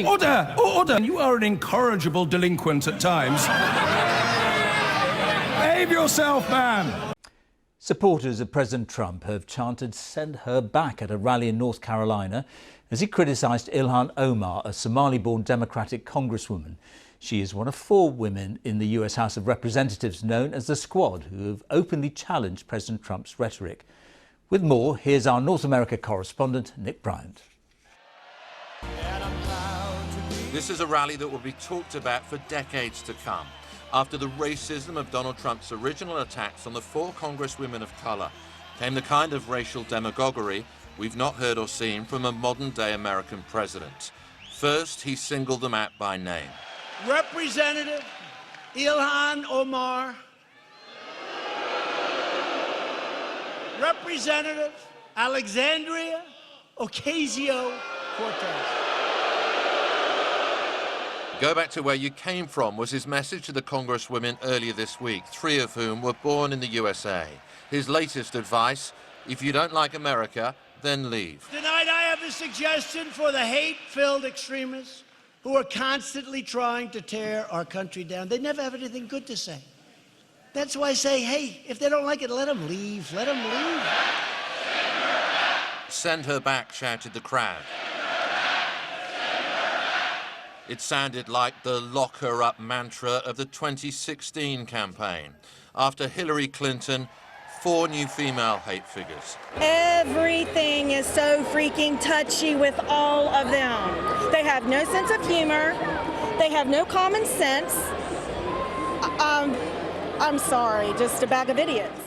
Order! Order! You are an incorrigible delinquent at times. Behave yourself, man! Supporters of President Trump have chanted "Send her back" at a rally in North Carolina as he criticised Ilhan Omar, a Somali-born Democratic congresswoman. She is one of 4 women in the US House of Representatives known as the Squad who have openly challenged President Trump's rhetoric. With more, here's our North America correspondent, Nick Bryant. This is a rally that will be talked about for decades to come, after the racism of Donald Trump's original attacks on the 4 congresswomen of colour came the kind of racial demagoguery we've not heard or seen from a modern-day American president. First, he singled them out by name. Representative Ilhan Omar, Representative Alexandria Ocasio-Cortez. Go back to where you came from was his message to the congresswomen earlier this week, 3 of whom were born in the USA. His latest advice: if you don't like America, then leave. Tonight I have a suggestion for the hate-filled extremists who are constantly trying to tear our country down. They never have anything good to say. That's why I say, hey, if they don't like it, let them leave. Let them leave. Send her back, shouted the crowd. It sounded like the lock her up mantra of the 2016 campaign. After Hillary Clinton, 4 new female hate figures. Everything is so freaking touchy with all of them. They have no sense of humor. They have no common sense. I'm sorry, just a bag of idiots.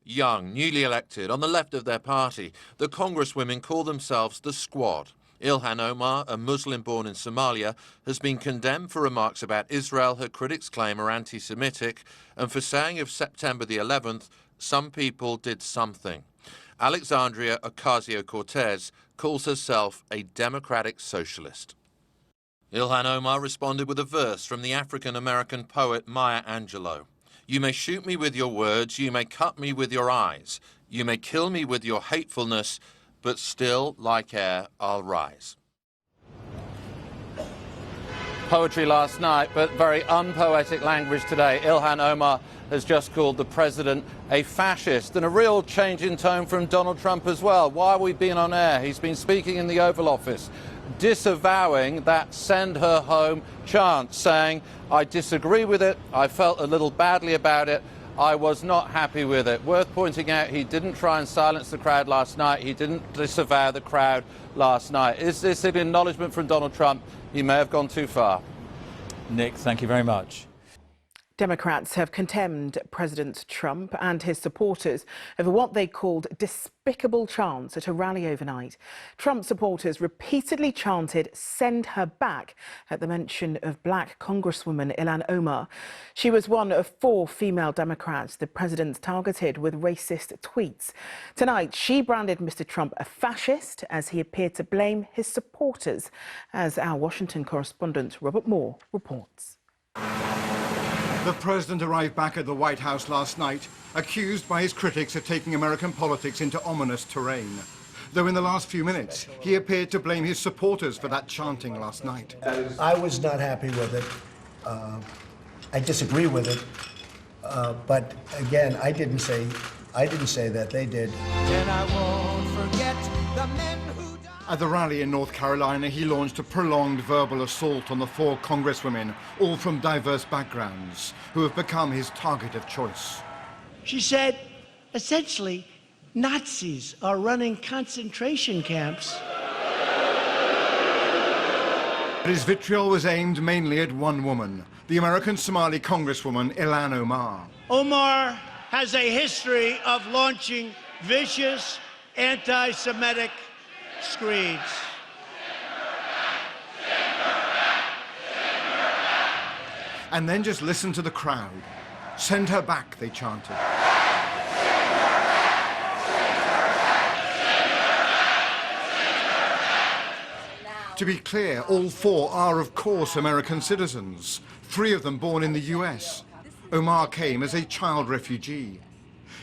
Young, newly elected, on the left of their party, the congresswomen call themselves the Squad. Ilhan Omar, a Muslim born in Somalia, has been condemned for remarks about Israel her critics claim are anti-Semitic, and for saying of September the 11th, some people did something. Alexandria Ocasio-Cortez calls herself a democratic socialist. Ilhan Omar responded with a verse from the African-American poet Maya Angelou. You may shoot me with your words, you may cut me with your eyes, you may kill me with your hatefulness, but still, like air, I'll rise. Poetry last night, but very unpoetic language today. Ilhan Omar has just called the president a fascist, and a real change in tone from Donald Trump as well. While we've been on air, he's been speaking in the Oval Office, disavowing that "send her home" chant, saying, I disagree with it, I felt a little badly about it, I was not happy with it. Worth pointing out, he didn't try and silence the crowd last night. He didn't disavow the crowd last night. Is this an acknowledgement from Donald Trump? He may have gone too far. Nick, thank you very much. Democrats have condemned President Trump and his supporters over what they called despicable chants at a rally overnight. Trump supporters repeatedly chanted "Send her back" at the mention of black Congresswoman Ilhan Omar. She was one of 4 female Democrats the president targeted with racist tweets. Tonight, she branded Mr. Trump a fascist as he appeared to blame his supporters, as our Washington correspondent Robert Moore reports. The president arrived back at the White House last night, accused by his critics of taking American politics into ominous terrain. Though in the last few minutes, he appeared to blame his supporters for that chanting last night. I was not happy with it. I disagree with it. But again, I didn't say that, they did. And I won't forget the men who died. At the rally in North Carolina, he launched a prolonged verbal assault on the 4 congresswomen, all from diverse backgrounds, who have become his target of choice. She said, essentially, Nazis are running concentration camps. But his vitriol was aimed mainly at one woman, the American Somali congresswoman Ilhan Omar. Omar has a history of launching vicious anti-Semitic screeds. And then just listen to the crowd. "Send her back," they chanted. To be clear, all 4 are, of course, American citizens, 3 of them born in the US. Omar came as a child refugee.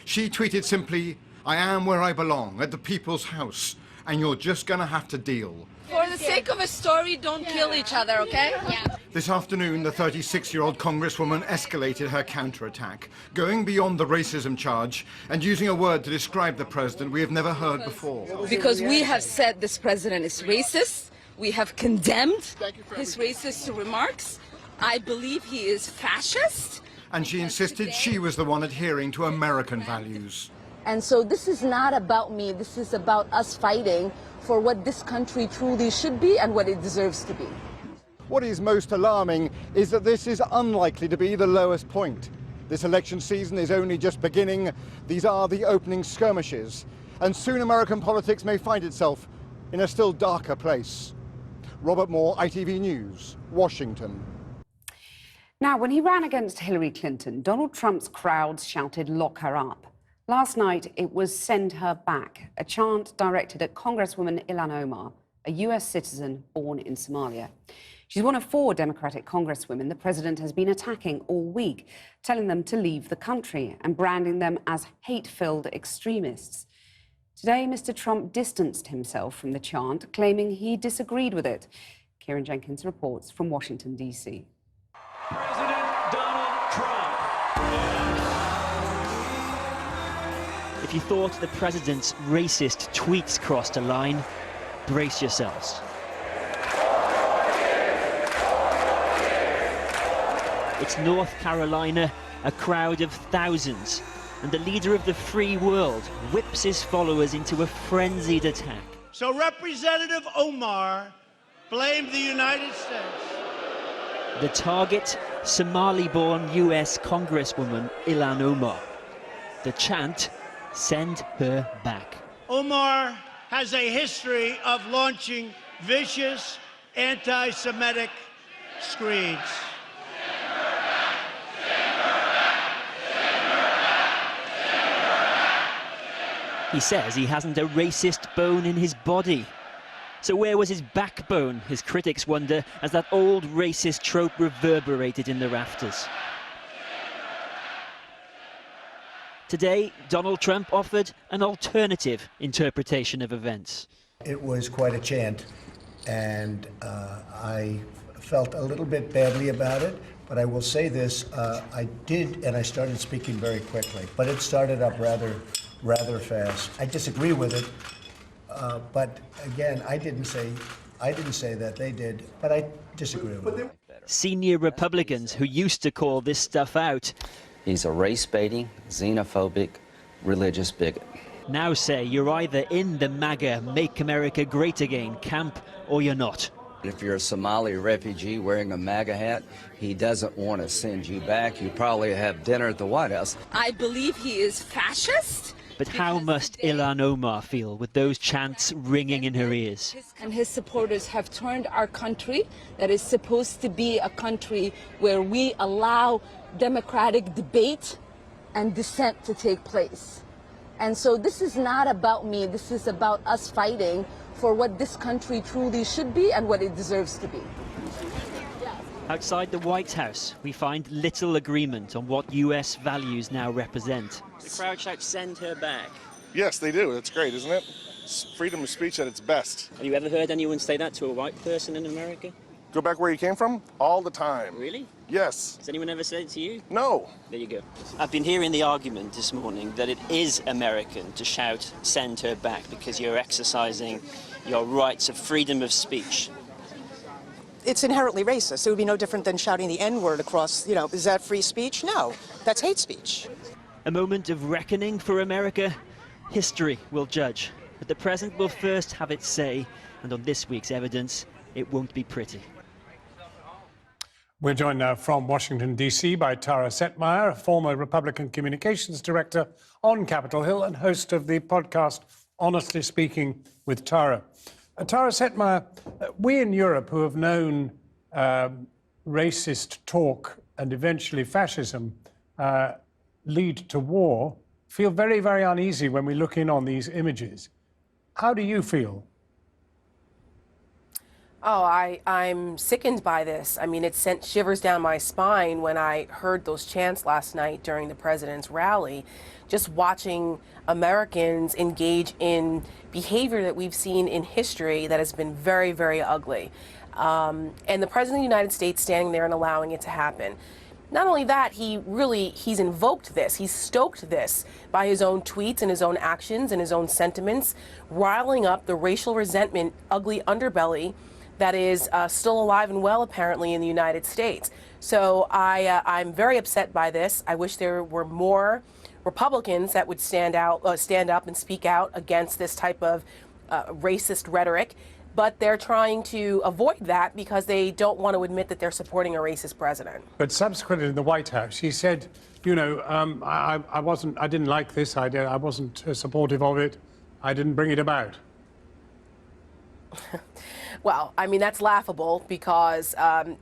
She tweeted simply, "I am where I belong, at the People's House, and you're just going to have to deal. For the sake of a story, don't kill each other, okay? Yeah. This afternoon, the 36-year-old Congresswoman escalated her counterattack, going beyond the racism charge and using a word to describe the president we have never heard before. Because we have said this president is racist. We have condemned his racist remarks. I believe he is fascist. And she insisted she was the one adhering to American values. And so this is not about me. This is about us fighting for what this country truly should be and what it deserves to be. What is most alarming is that this is unlikely to be the lowest point. This election season is only just beginning. These are the opening skirmishes. And soon American politics may find itself in a still darker place. Robert Moore, ITV News, Washington. Now, when he ran against Hillary Clinton, Donald Trump's crowds shouted, "Lock her up." Last night, it was "Send her back," a chant directed at Congresswoman Ilhan Omar, a US citizen born in Somalia. She's one of 4 Democratic congresswomen the president has been attacking all week, telling them to leave the country and branding them as hate-filled extremists. Today, Mr. Trump distanced himself from the chant, claiming he disagreed with it. Kieran Jenkins reports from Washington, D.C. President Donald Trump. If you thought the president's racist tweets crossed a line, brace yourselves. It's North Carolina, a crowd of thousands, and the leader of the free world whips his followers into a frenzied attack. So Representative Omar blamed the United States. The target, Somali-born US Congresswoman Ilhan Omar. The chant, "Send her back." Omar has a history of launching vicious anti-Semitic screeds. He says he hasn't a racist bone in his body. So where was his backbone, his critics wonder, as that old racist trope reverberated in the rafters. Today, Donald Trump offered an alternative interpretation of events. It was quite a chant, and I felt a little bit badly about it, but I will say this, I did, and I started speaking very quickly, but it started up rather fast. I disagree with it, but again, I didn't say that, they did, but I disagree with it. Senior Republicans who used to call this stuff out. He's a race-baiting, xenophobic, religious bigot. Now say you're either in the MAGA Make America Great Again camp or you're not. If you're a Somali refugee wearing a MAGA hat, he doesn't want to send you back. You probably have dinner at the White House. I believe he is fascist. But how must Ilhan Omar feel with those chants ringing in her ears? And his supporters have turned our country, that is supposed to be a country where we allow democratic debate and dissent to take place. And so this is not about me. This is about us fighting for what this country truly should be and what it deserves to be. Outside the White House, we find little agreement on what US values now represent. The crowd shouts, "Send her back." Yes, they do. That's great, isn't it? It's freedom of speech at its best. Have you ever heard anyone say that to a white person in America? Go back where you came from? All the time. Really? Yes. Has anyone ever said it to you? No. There you go. I've been hearing the argument this morning that it is American to shout, "Send her back," because you're exercising your rights of freedom of speech. It's inherently racist. It would be no different than shouting the N-word across, is that free speech? No, that's hate speech. A moment of reckoning for America. History will judge. But the present will first have its say, and on this week's evidence, it won't be pretty. We're joined now from Washington, D.C. by Tara Setmeyer, a former Republican communications director on Capitol Hill and host of the podcast Honestly Speaking with Tara. Tara Setmeyer, we in Europe who have known racist talk and eventually fascism lead to war feel very, very uneasy when we look in on these images. How do you feel? Oh, I'm sickened by this. I mean, it sent shivers down my spine when I heard those chants last night during the president's rally. Just watching Americans engage in behavior that we've seen in history that has been very, very ugly. And the president of the United States standing there and allowing it to happen. Not only that, he's invoked this, he's stoked this by his own tweets and his own actions and his own sentiments, riling up the racial resentment, ugly underbelly that is still alive and well, apparently, in the United States. So I'm very upset by this. I wish there were more Republicans that would stand up and speak out against this type of racist rhetoric. But they're trying to avoid that because they don't want to admit that they're supporting a racist president. But subsequently in the White House, he said, you know, I didn't like this idea. I wasn't supportive of it. I didn't bring it about. Well, I mean, that's laughable because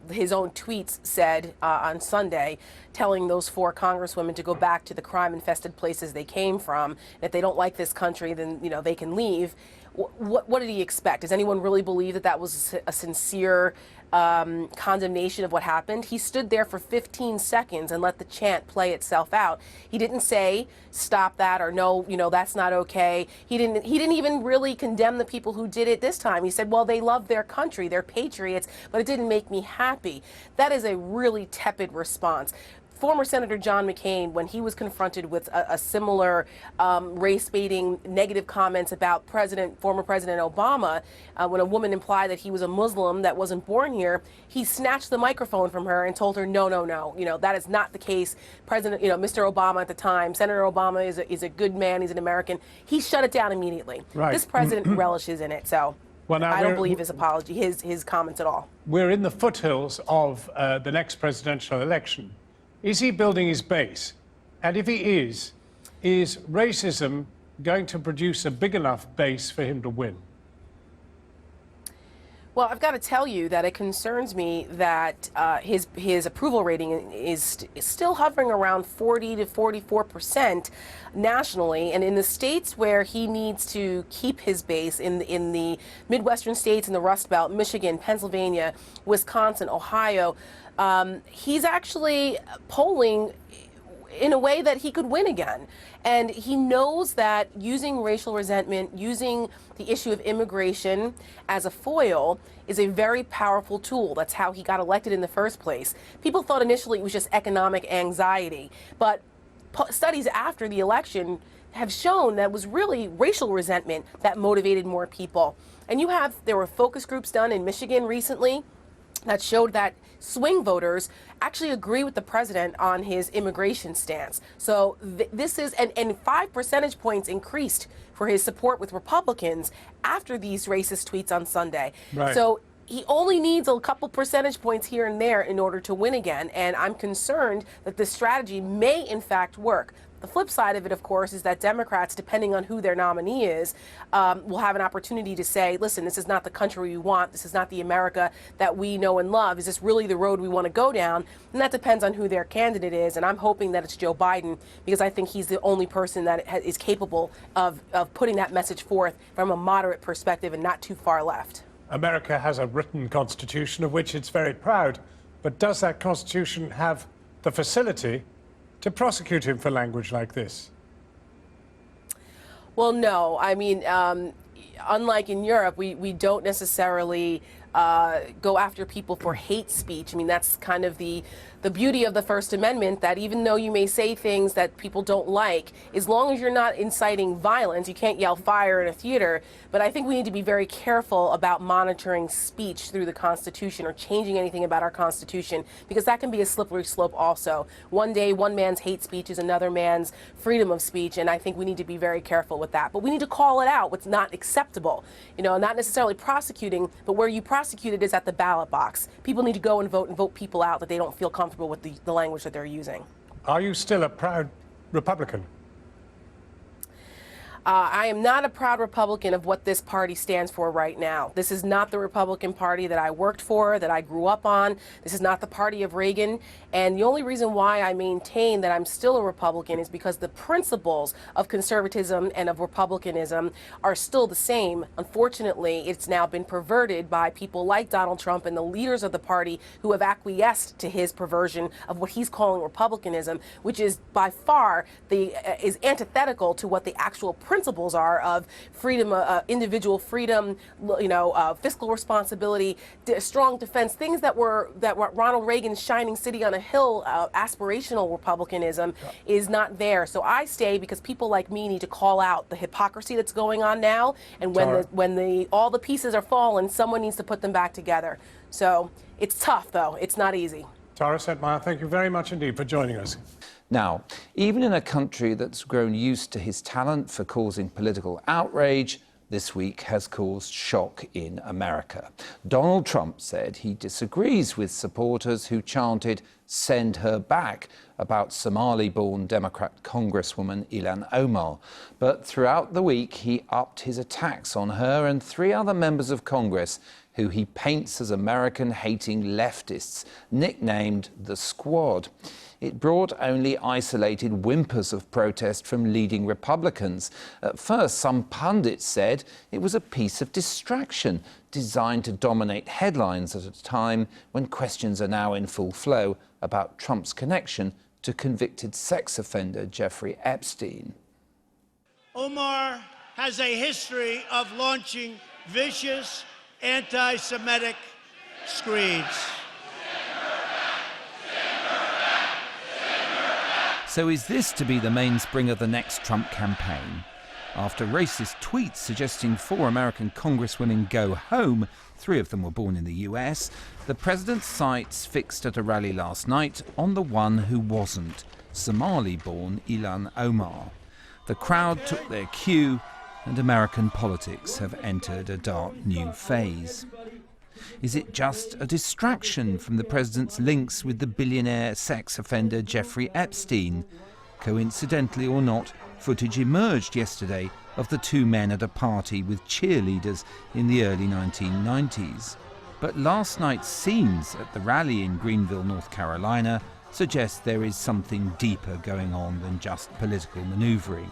his own tweets said on Sunday, telling those 4 congresswomen to go back to the crime-infested places they came from. If they don't like this country, then, you know, they can leave. What did he expect? Does anyone really believe that that was a sincere condemnation of what happened? He stood there for 15 seconds and let the chant play itself out. He didn't say, stop that, or no, you know, that's not okay. He didn't even really condemn the people who did it this time. He said, well, they love their country, they're patriots, but it didn't make me happy. That is a really tepid response. Former Senator John McCain, when he was confronted with a similar race-baiting negative comments about former President Obama, when a woman implied that he was a Muslim that wasn't born here, he snatched the microphone from her and told her, no, no, no, you know, that is not the case. President, you know, Mr. Obama at the time, Senator Obama is a good man, he's an American. He shut it down immediately. Right. This president relishes in it, so well, I don't believe his apology, his comments at all. We're in the foothills of the next presidential election. Is he building his base? And if he is racism going to produce a big enough base for him to win? Well, I've got to tell you that it concerns me that his approval rating is still hovering around 40 to 44% nationally, and in the states where he needs to keep his base, in the Midwestern states, in the Rust Belt, Michigan, Pennsylvania, Wisconsin, Ohio, he's actually polling in a way that he could win again. And he knows that using racial resentment, using the issue of immigration as a foil is a very powerful tool. That's how he got elected in the first place. People thought initially it was just economic anxiety, but studies after the election have shown that it was really racial resentment that motivated more people. And there were focus groups done in Michigan recently that showed that swing voters actually agree with the president on his immigration stance. So this is, and 5 percentage points increased for his support with Republicans after these racist tweets on Sunday. Right. So he only needs a couple percentage points here and there in order to win again. And I'm concerned that this strategy may in fact work. The flip side of it, of course, is that Democrats, depending on who their nominee is, will have an opportunity to say, listen, this is not the country we want. This is not the America that we know and love. Is this really the road we want to go down? And that depends on who their candidate is. And I'm hoping that it's Joe Biden, because I think he's the only person that is capable of putting that message forth from a moderate perspective and not too far left. America has a written constitution of which it's very proud. But does that constitution have the facility to prosecute him for language like this? Well, no. I mean, unlike in Europe, we don't necessarily go after people for hate speech. I mean, that's kind of the beauty of the First Amendment, that even though you may say things that people don't like, as long as you're not inciting violence, you can't yell fire in a theater. But I think we need to be very careful about monitoring speech through the Constitution or changing anything about our Constitution, because that can be a slippery slope also. One day, one man's hate speech is another man's freedom of speech, and I think we need to be very careful with that. But we need to call it out, what's not acceptable. You know, not necessarily prosecuting, but where you prosecute it is at the ballot box. People need to go and vote people out that they don't feel comfortable with the language that they're using. Are you still a proud Republican? I am not a proud Republican of what this party stands for right now. This is not the Republican Party that I worked for, that I grew up on. This is not the party of Reagan. And the only reason why I maintain that I'm still a Republican is because the principles of conservatism and of republicanism are still the same. Unfortunately, it's now been perverted by people like Donald Trump and the leaders of the party who have acquiesced to his perversion of what he's calling republicanism, which is by far is antithetical to what the actual principles are of freedom, individual freedom, fiscal responsibility, strong defense, things that were Ronald Reagan's shining city on a hill, aspirational republicanism is not there. So I stay because people like me need to call out the hypocrisy that's going on now, and when all the pieces are fallen, someone needs to put them back together. So it's tough, though. It's not easy. Tara Setmeyer, thank you very much indeed for joining us. Now, even in a country that's grown used to his talent for causing political outrage, this week has caused shock in America. Donald Trump said he disagrees with supporters who chanted "Send her back" about Somali-born Democrat Congresswoman Ilhan Omar. But throughout the week, he upped his attacks on her and 3 other members of Congress who he paints as American-hating leftists, nicknamed the Squad. It brought only isolated whimpers of protest from leading Republicans. At first, some pundits said it was a piece of distraction designed to dominate headlines at a time when questions are now in full flow about Trump's connection to convicted sex offender Jeffrey Epstein. Omar has a history of launching vicious anti-Semitic screeds. So is this to be the mainspring of the next Trump campaign? After racist tweets suggesting 4 American congresswomen go home, 3 of them were born in the US, the president's sights fixed at a rally last night on the one who wasn't, Somali-born Ilhan Omar. The crowd took their cue, and American politics have entered a dark new phase. Is it just a distraction from the president's links with the billionaire sex offender Jeffrey Epstein? Coincidentally or not, footage emerged yesterday of the 2 men at a party with cheerleaders in the early 1990s. But last night's scenes at the rally in Greenville, North Carolina, suggest there is something deeper going on than just political maneuvering.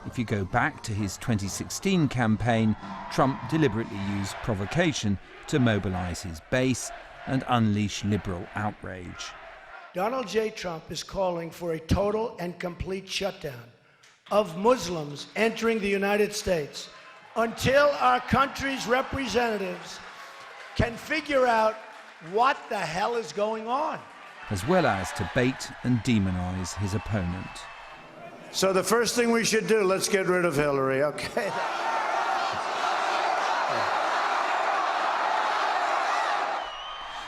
If you go back to his 2016 campaign, Trump deliberately used provocation to mobilize his base and unleash liberal outrage. Donald J. Trump is calling for a total and complete shutdown of Muslims entering the United States until our country's representatives can figure out what the hell is going on. As well as to bait and demonize his opponent. So the first thing we should do, let's get rid of Hillary, okay?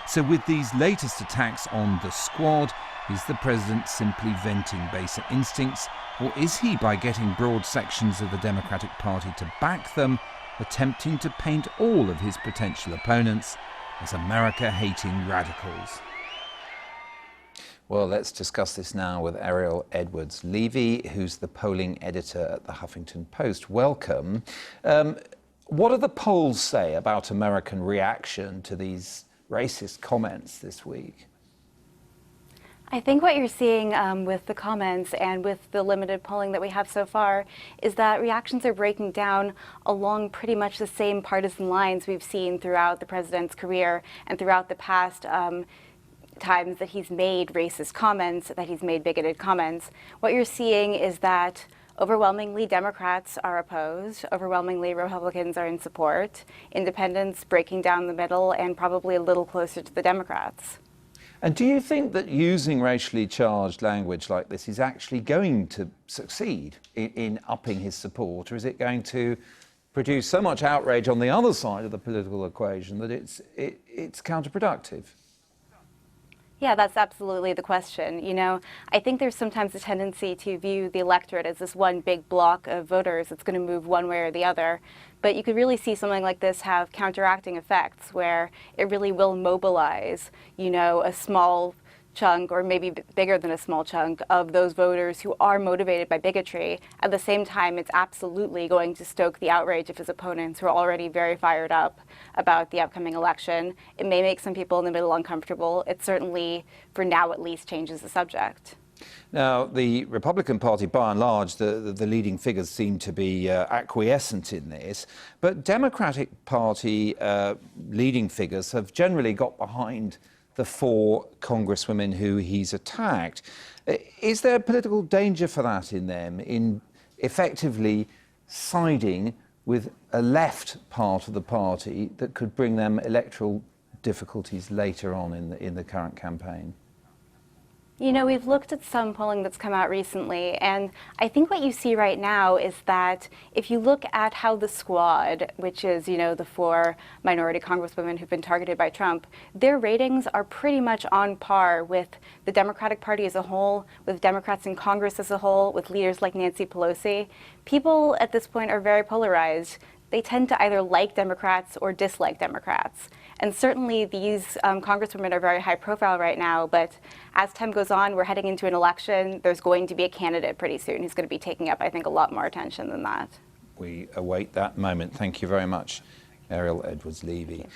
So with these latest attacks on the Squad, is the president simply venting baser instincts, or is he, by getting broad sections of the Democratic Party to back them, attempting to paint all of his potential opponents as America-hating radicals? Well, let's discuss this now with Ariel Edwards-Levy, who's the polling editor at the Huffington Post. Welcome. What do the polls say about American reaction to these racist comments this week? I think what you're seeing with the comments and with the limited polling that we have so far is that reactions are breaking down along pretty much the same partisan lines we've seen throughout the president's career and throughout the past times that he's made racist comments, that he's made bigoted comments. What you're seeing is that overwhelmingly Democrats are opposed, overwhelmingly Republicans are in support, independents breaking down the middle, and probably a little closer to the Democrats. And do you think that using racially charged language like this is actually going to succeed in upping his support, or is it going to produce so much outrage on the other side of the political equation that it's counterproductive? Yeah, that's absolutely the question. You know, I think there's sometimes a tendency to view the electorate as this one big block of voters that's going to move one way or the other. But you could really see something like this have counteracting effects where it really will mobilize, you know, a small chunk, or maybe bigger than a small chunk, of those voters who are motivated by bigotry. At the same time, it's absolutely going to stoke the outrage of his opponents, who are already very fired up about the upcoming election. It may make some people in the middle uncomfortable. It certainly, for now at least, changes the subject. Now, the Republican Party, by and large, the leading figures seem to be acquiescent in this, but Democratic Party leading figures have generally got behind the 4 congresswomen who he's attacked. Is there political danger for that in them, in effectively siding with a left part of the party that could bring them electoral difficulties later on in the current campaign? You know, we've looked at some polling that's come out recently, and I think what you see right now is that if you look at how the squad, which is, you know, the 4 minority congresswomen who've been targeted by Trump, their ratings are pretty much on par with the Democratic Party as a whole, with Democrats in Congress as a whole, with leaders like Nancy Pelosi. People at this point are very polarized. They tend to either like Democrats or dislike Democrats. And certainly these congresswomen are very high profile right now, but as time goes on, we're heading into an election. There's going to be a candidate pretty soon who's going to be taking up, I think, a lot more attention than that. We await that moment. Thank you very much, Ariel Edwards-Levy.